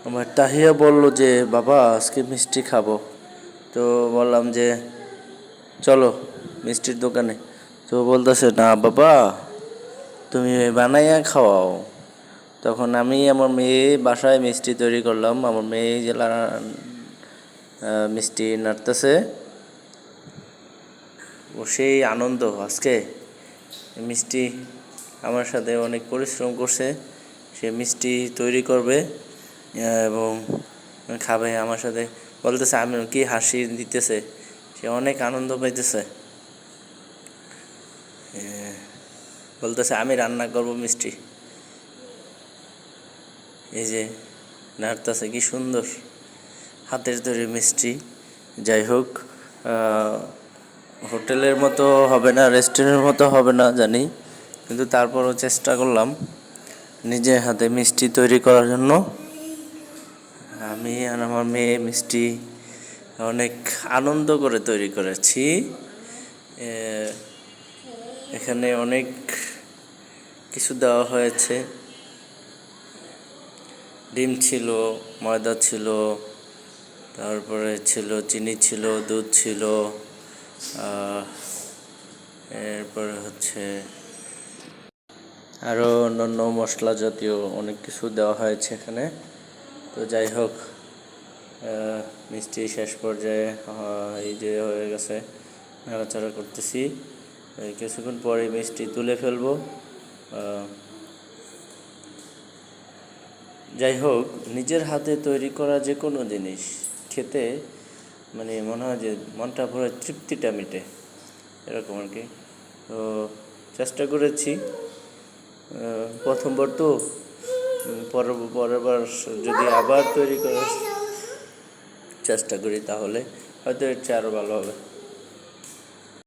আমার তাহিয়া বলল যে বাবা আজকে মিষ্টি খাবো। তো বললাম যে চলো মিষ্টির দোকানে। তো বলতেছে না বাবা তুমি বানাইয়া খাওয়াও। তখন আমি আমার মেয়ে বাসায় মিষ্টি তৈরি করলাম। আমার মেয়ে যে মিষ্টি নাড়তেছে, ও সেই আনন্দ আজকে মিষ্টি আমার সাথে অনেক পরিশ্রম করছে। সে মিষ্টি তৈরি করবে এবং খাবে আমার সাথে। বলতেছে আমি কি হাসি দিতেছে, সে অনেক আনন্দ পাইতেছে। বলতেছে আমি রান্না করব মিষ্টি। এই যে নাড়তেছে কি সুন্দর হাতের তৈরি মিষ্টি। যাই হোক, হোটেলের মতো হবে না, রেস্টুরেন্টের মতো হবে না জানি, কিন্তু তারপরও চেষ্টা করলাম নিজের হাতে মিষ্টি তৈরি করার জন্য। আমি আর আমার মেয়ে মিষ্টি অনেক আনন্দ করে তৈরি করেছি। এখানে অনেক কিছু দেওয়া হয়েছে। ডিম ছিল, ময়দা ছিল, তারপরে ছিল চিনি ছিল, দুধ ছিল, এরপরে হচ্ছে আরও অন্যান্য মশলা জাতীয় অনেক কিছু দেওয়া হয়েছে এখানে। তো যাই হোক, মিষ্টি শেষ পর্যায়ে এই যে হয়ে গেছে, নাড়াচাড়া করতেছি। কিছুক্ষণ পরে মিষ্টি তুলে ফেলবো। যাই হোক, নিজের হাতে তৈরি করা যে কোনো জিনিস খেতে মানে মনে হয় যে মনটা পুরো তৃপ্তিটা মিটে, এরকম আর কি। তো চেষ্টা করেছি, প্রথমবার তো, পরের বার যদি আবার তৈরি করার চেষ্টা করি তাহলে হয়তো এর চেয়ে আরও ভালো হবে।